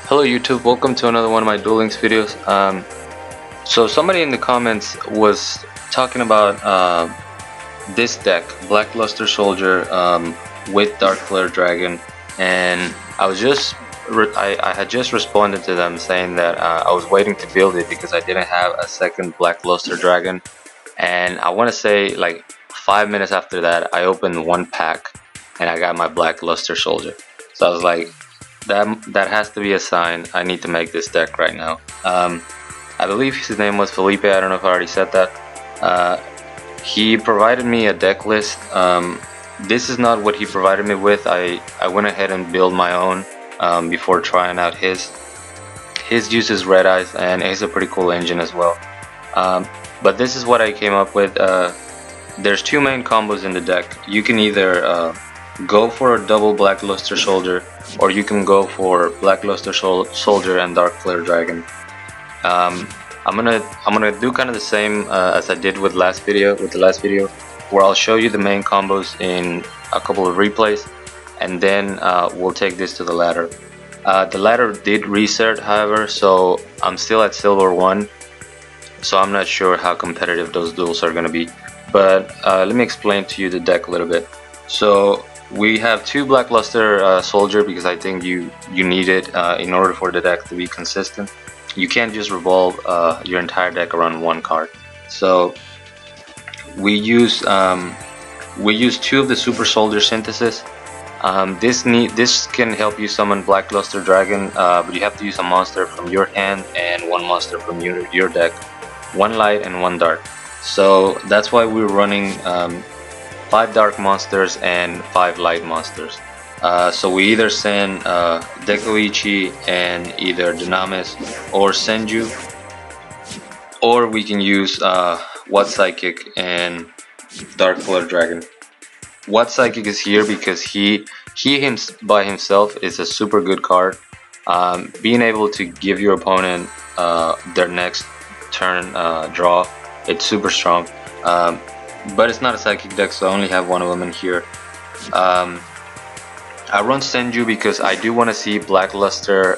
Hello YouTube, welcome to another one of my Duel Links videos. So somebody in the comments was talking about this deck, Blackluster Soldier with Darkflare Dragon, and I had just responded to them saying that I was waiting to build it because I didn't have a second Blackluster Dragon, and I want to say like 5 minutes after that I opened one pack and I got my Blackluster Soldier. So I was like, that has to be a sign. I need to make this deck right now. I believe his name was Felipe. I don't know if I already said that. He provided me a deck list. This is not what he provided me with. I went ahead and built my own before trying out his. His uses Red Eyes and it's a pretty cool engine as well. But this is what I came up with. There's two main combos in the deck. You can either go for a double Blackluster Soldier, or you can go for Blackluster Soldier and Darkflare Dragon. I'm gonna do kind of the same as I did with the last video, where I'll show you the main combos in a couple of replays, and then we'll take this to the ladder. The ladder did reset, however, so I'm still at Silver 1, so I'm not sure how competitive those duels are gonna be. But let me explain to you the deck a little bit. So we have two Blackluster Soldier because I think you need it in order for the deck to be consistent. You can't just revolve your entire deck around one card. So we use two of the Super Soldier Synthesis. This can help you summon Blackluster Dragon, but you have to use a monster from your hand and one monster from your deck, one light and one dark. So that's why we're running 5 dark monsters and 5 light monsters. So we either send Dekoichi and either Dynamis or Senju, or we can use What Psychic and Darkflare Dragon. What Psychic is here because he by himself is a super good card. Being able to give your opponent their next turn draw, it's super strong. But it's not a psychic deck, so I only have one of them in here. I run Senju because I do want to see Blackluster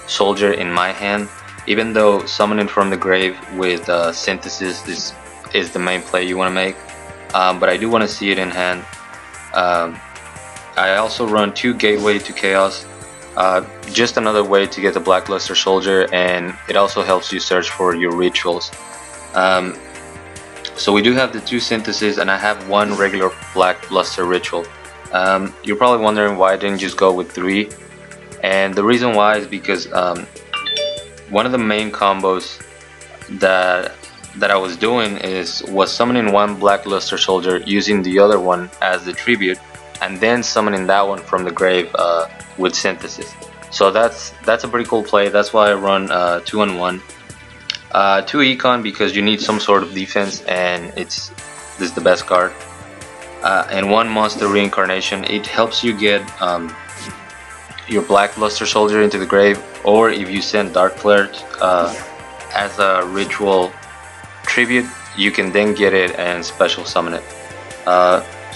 Soldier in my hand, even though summoning from the grave with Synthesis is the main play you want to make, but I do want to see it in hand. I also run 2 Gateway to Chaos, just another way to get the Blackluster Soldier, and it also helps you search for your rituals. So we do have the 2 Synthesis, and I have 1 regular Blackluster Ritual. You're probably wondering why I didn't just go with 3, and the reason why is because one of the main combos that I was doing was summoning 1 Blackluster Soldier, using the other one as the tribute, and then summoning that one from the grave with Synthesis. So that's a pretty cool play. That's why I run 2 and 1. 2 Econ because you need some sort of defense, and this is the best card. And 1 Monster Reincarnation. It helps you get your Blackluster Soldier into the grave, or if you send Darkflare as a ritual tribute, you can then get it and special summon it.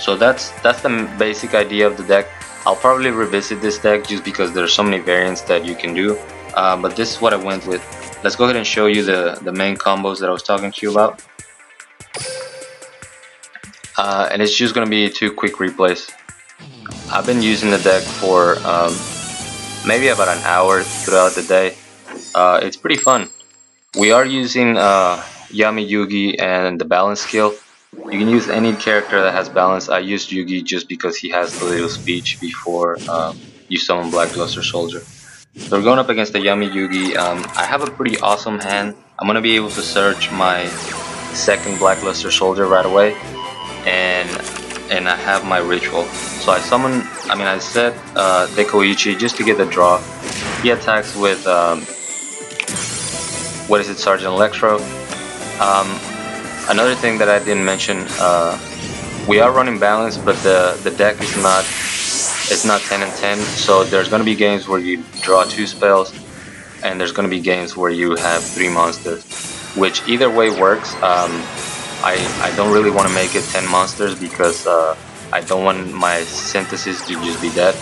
So that's the basic idea of the deck. I'll probably revisit this deck just because there's so many variants that you can do, but this is what I went with. Let's go ahead and show you the main combos that I was talking to you about. And it's just going to be 2 quick replays. I've been using the deck for maybe about an hour throughout the day. It's pretty fun. We are using Yami Yugi and the balance skill. You can use any character that has balance. I used Yugi just because he has the little speech before you summon Blackluster Soldier. So we're going up against the Yami Yugi. I have a pretty awesome hand. I'm going to be able to search my second Blackluster Soldier right away, and I have my ritual. So I set Dekoichi just to get the draw. He attacks with Sergeant Electro. Another thing that I didn't mention, we are running balance, but the deck is not. It's not 10 and 10, so there's going to be games where you draw 2 spells, and there's going to be games where you have 3 monsters, which either way works. I don't really want to make it 10 monsters because I don't want my Synthesis to just be dead.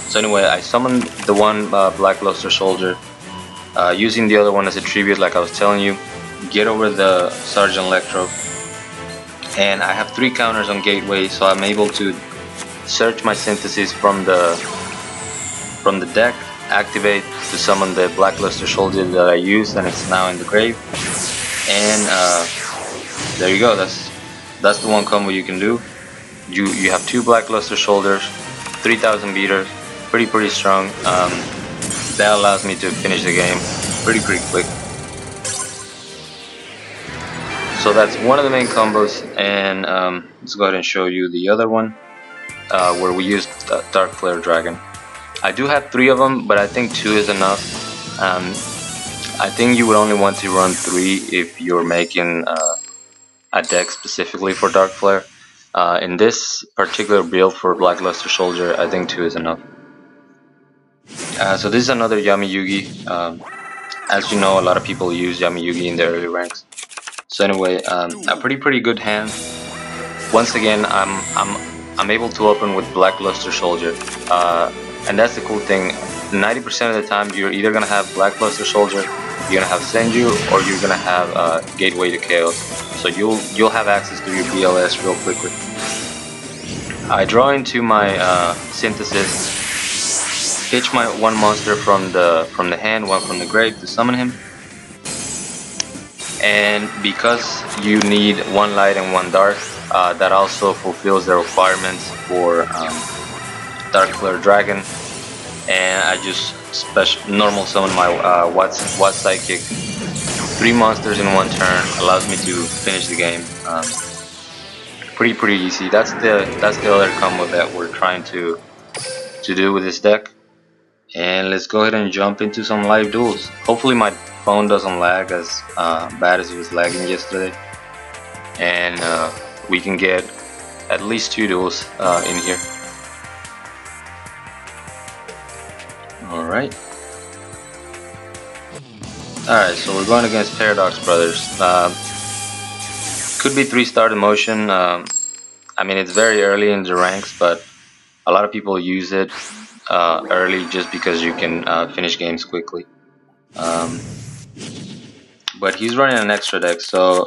So anyway, I summoned the one Black Luster Soldier, using the other one as a tribute, like I was telling you. Get over the Sergeant Electro, and I have 3 counters on Gateway, so I'm able to search my synthesis from the deck, activate to summon the Black Luster Soldier that I used, and it's now in the grave. And there you go. That's the one combo you can do. You have 2 Black Luster Soldiers, 3,000 beaters, pretty strong. That allows me to finish the game pretty quick. So that's one of the main combos, and let's go ahead and show you the other one, where we used Darkflare Dragon. I do have 3 of them, but I think 2 is enough. I think you would only want to run 3 if you're making a deck specifically for Darkflare. In this particular build for Black Luster Soldier, I think 2 is enough. So this is another Yami Yugi. As you know, a lot of people use Yami Yugi in the early ranks. So anyway, a pretty good hand. Once again, I'm able to open with Black Luster Soldier, and that's the cool thing. 90% of the time, you're either gonna have Black Luster Soldier, you're gonna have Senju, or you're gonna have Gateway to Chaos. So you'll have access to your BLS real quickly. I draw into my synthesis, pitch my 1 monster from the hand, 1 from the grave to summon him. And because you need 1 light and 1 dark, that also fulfills the requirements for Darkflare Dragon. And I just normal summon my Watt Psychic. 3 monsters in 1 turn allows me to finish the game. Pretty easy. That's the other combo that we're trying to do with this deck. And let's go ahead and jump into some live duels. Hopefully my phone doesn't lag as bad as it was lagging yesterday, and we can get at least 2 duels in here. Alright, so we're going against Paradox Brothers. Could be 3-star demotion. I mean, it's very early in the ranks, but a lot of people use it early just because you can finish games quickly. But he's running an extra deck, so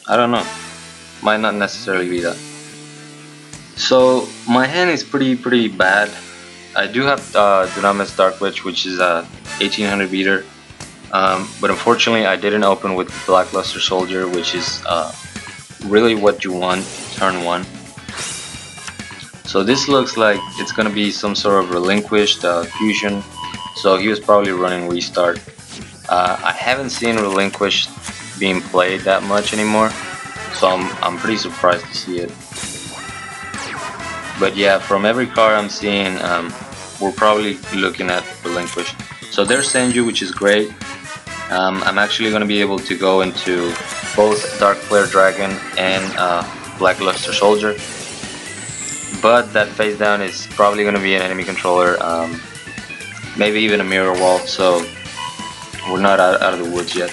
I don't know. Might not necessarily be that. So my hand is pretty bad. I do have Dunamis Dark Witch, which is a 1800 beater, but unfortunately I didn't open with Black Luster Soldier, which is really what you want turn 1. So this looks like it's gonna be some sort of relinquished fusion. So he was probably running restart. I haven't seen relinquished being played that much anymore, so I'm pretty surprised to see it. But yeah, from every card I'm seeing, we're probably looking at relinquished. So there's Senju, which is great. I'm actually gonna be able to go into both Darkflare Dragon and Black Luster Soldier. But that face down is probably going to be an enemy controller, maybe even a mirror wall, so we're not out of the woods yet.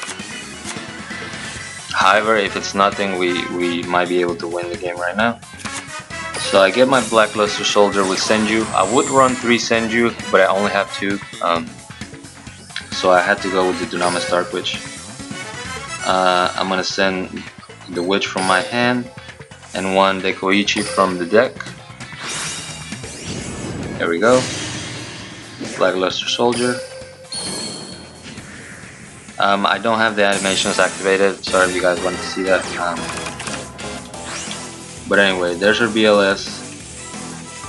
However, if it's nothing, we might be able to win the game right now. So I get my Black Luster Soldier with Senju. I would run 3 Senju, but I only have 2, so I had to go with the Dunamis Dark Witch. I'm going to send the Witch from my hand and 1 Dekoichi from the deck. There we go. Black Luster Soldier. I don't have the animations activated. Sorry if you guys wanted to see that. But anyway, there's her BLS.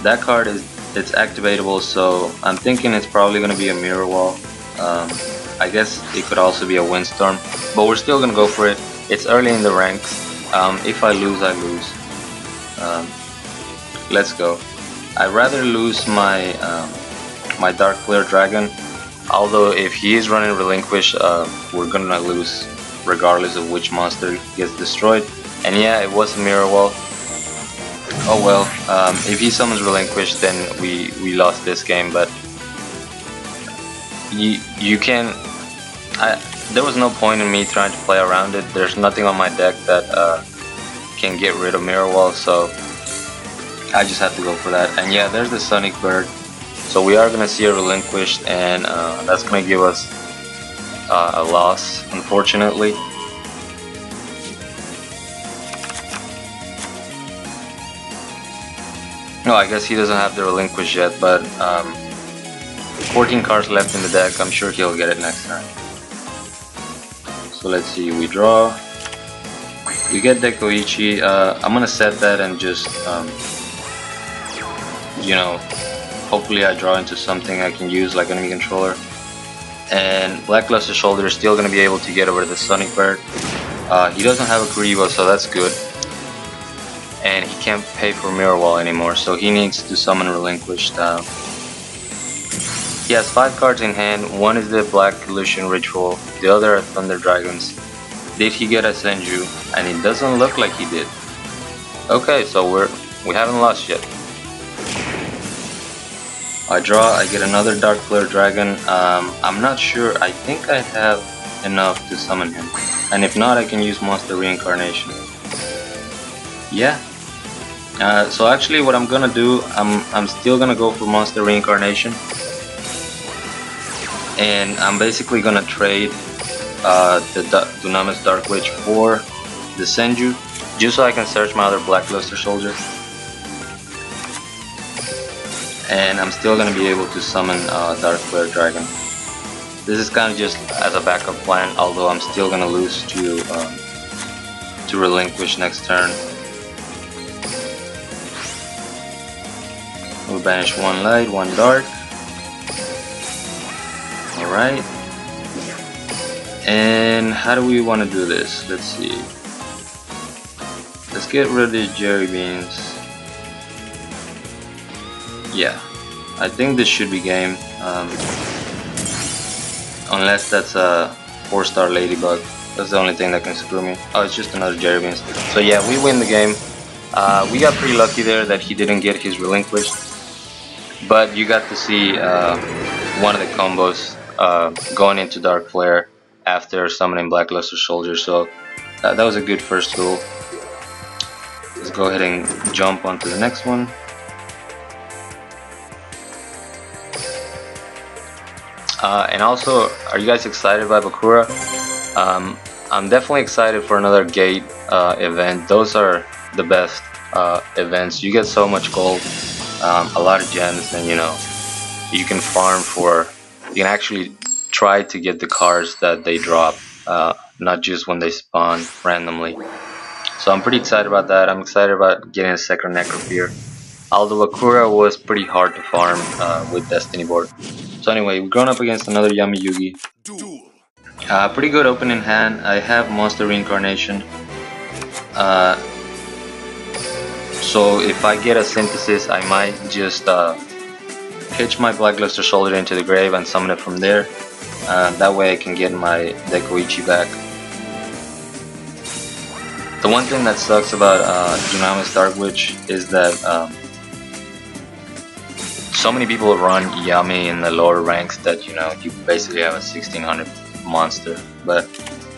That card it's activatable, so I'm thinking it's probably going to be a mirror wall. I guess it could also be a windstorm, but we're still going to go for it. It's early in the ranks. If I lose, I lose. Let's go. I'd rather lose my my Darkflare Dragon, although if he is running Relinquish, we're gonna lose regardless of which monster gets destroyed. And yeah, it was a mirror wall. Oh well, if he summons Relinquish, then we lost this game, but you can... there was no point in me trying to play around it. There's nothing on my deck that can get rid of mirror wall, so I just had to go for that. And yeah, there's the Sonic Bird. So we are gonna see a relinquished, and that's gonna give us a loss, unfortunately. No, I guess he doesn't have the relinquish yet, but 14 cards left in the deck. I'm sure he'll get it next time. So let's see, we draw. We get Dekoichi. I'm gonna set that and just, you know, hopefully I draw into something I can use like enemy controller. And Blackluster Shoulder is still gonna be able to get over the Sonic Bird. He doesn't have a Kuribo, so that's good. And he can't pay for Mirror Wall anymore, so he needs to summon Relinquished. He has 5 cards in hand. One is the Black Illusion Ritual, the other are Thunder Dragons. Did he get a Senju? And it doesn't look like he did. Okay, so we haven't lost yet. I draw, I get another Darkflare Dragon. I'm not sure, I think I have enough to summon him. And if not, I can use Monster Reincarnation. Yeah. So actually what I'm gonna do, I'm still gonna go for Monster Reincarnation. And I'm basically gonna trade the Dunamis Dark Witch for the Senju, just so I can search my other Blackluster Soldier. And I'm still gonna be able to summon Darkflare Dragon. This is kind of just as a backup plan, although I'm still gonna lose to Relinquish next turn. We'll banish 1 light, 1 dark. Alright. And how do we want to do this? Let's see. Let's get rid of the Jerry Beans. Yeah. I think this should be game. Unless that's a 4-star Ladybug. That's the only thing that can screw me. Oh, it's just another Jerry Beans. So yeah, we win the game. We got pretty lucky there that he didn't get his Relinquished. But you got to see one of the combos going into Darkflare after summoning Blackluster Soldier, so that was a good first duel. Let's go ahead and jump onto the next one. And also, are you guys excited by Bakura? I'm definitely excited for another Gate event. Those are the best events. You get so much gold, a lot of gems, and you know, you can farm for, you can actually try to get the cards that they drop, not just when they spawn randomly. So I'm pretty excited about that. I'm excited about getting a second Necrophere. Although Akura was pretty hard to farm with Destiny board. So anyway, we're going up against another Yami Yugi. Pretty good opening hand. I have Monster Reincarnation. So if I get a Synthesis, I might just pitch my Blackluster Soldier into the grave and summon it from there. That way I can get my Dekoichi back. The one thing that sucks about Dunamis Dark Witch is that so many people run Yami in the lower ranks that, you know, you basically have a 1600 monster. But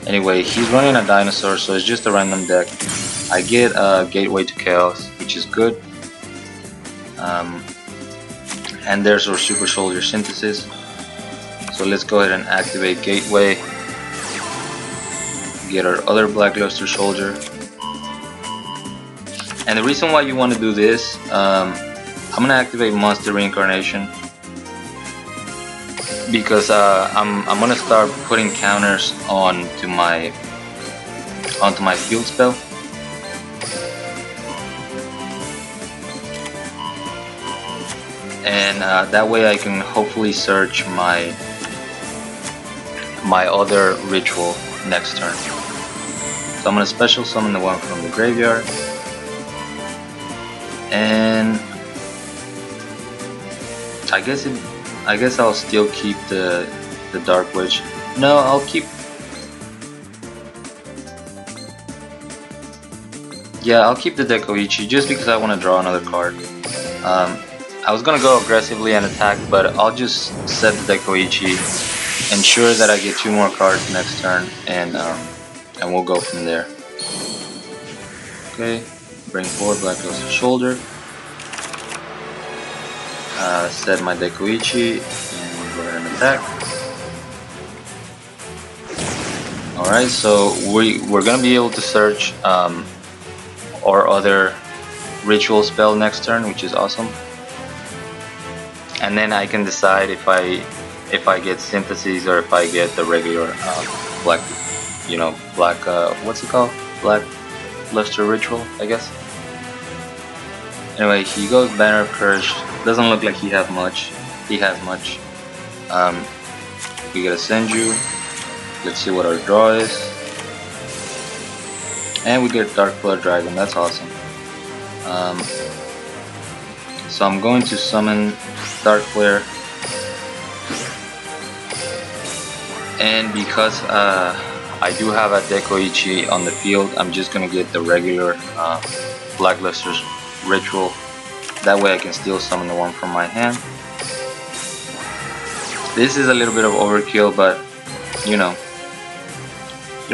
anyway, he's running a dinosaur, so it's just a random deck. I get a Gateway to Chaos, which is good. And there's our Super Soldier Synthesis. So let's go ahead and activate Gateway. Get our other Blackluster Soldier. And the reason why you want to do this, I'm gonna activate Monster Reincarnation because I'm gonna start putting counters onto my field spell. And that way I can hopefully search my other ritual next turn. So I'm gonna special summon the one from the graveyard. And I guess I'll still keep the Dark Witch. No, I'll keep. Yeah, I'll keep the Dekoichi just because I want to draw another card. I was gonna go aggressively and attack, but I'll just set the Dekoichi, ensure that I get 2 more cards next turn, and we'll go from there. Okay, bring forward Blackluster Shoulder. set my Dekoichi and go ahead and attack. Alright, so we're gonna be able to search our other ritual spell next turn, which is awesome. And then I can decide if I get synthesis or if I get the regular black, black, what's it called? Black luster ritual, I guess. Anyway, he goes Banner of Courage. Doesn't look like he has much. We get a Senju. Let's see what our draw is. And we get Darkflare Dragon. That's awesome. So I'm going to summon Darkflare. And because I do have a Dekoichi on the field, I'm just gonna get the regular Blackluster's Ritual. That way I can still summon the one from my hand. This is a little bit of overkill, but you know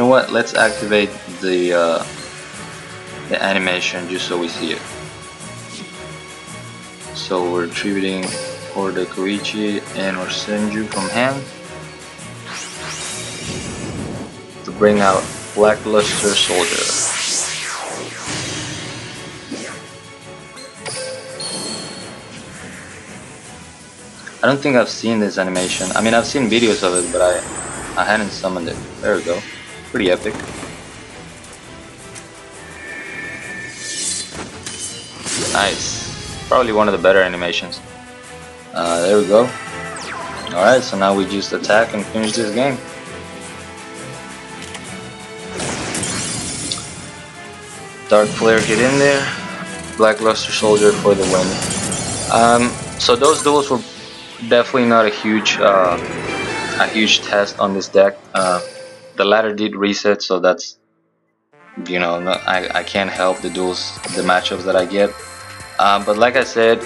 what? Let's activate the animation just so we see it. So we're attributing our Dekoichi and our Senju from hand to bring out Blackluster Soldier. I don't think I've seen this animation. I mean, I've seen videos of it, but I hadn't summoned it. There we go. Pretty epic. Nice. Probably one of the better animations. There we go. Alright, so now we just attack and finish this game. Darkflare get in there. Blackluster Soldier for the win. So those duels were definitely not a huge test on this deck. The ladder did reset, so that's, I can't help the duels, the matchups that I get. But like I said,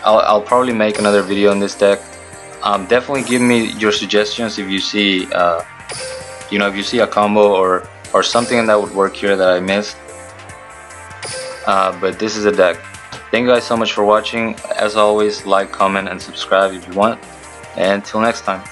I'll probably make another video on this deck. Definitely give me your suggestions if you see, if you see a combo or something that would work here that I missed. But this is a deck. Thank you guys so much for watching. As always, like, comment, and subscribe if you want. And until next time.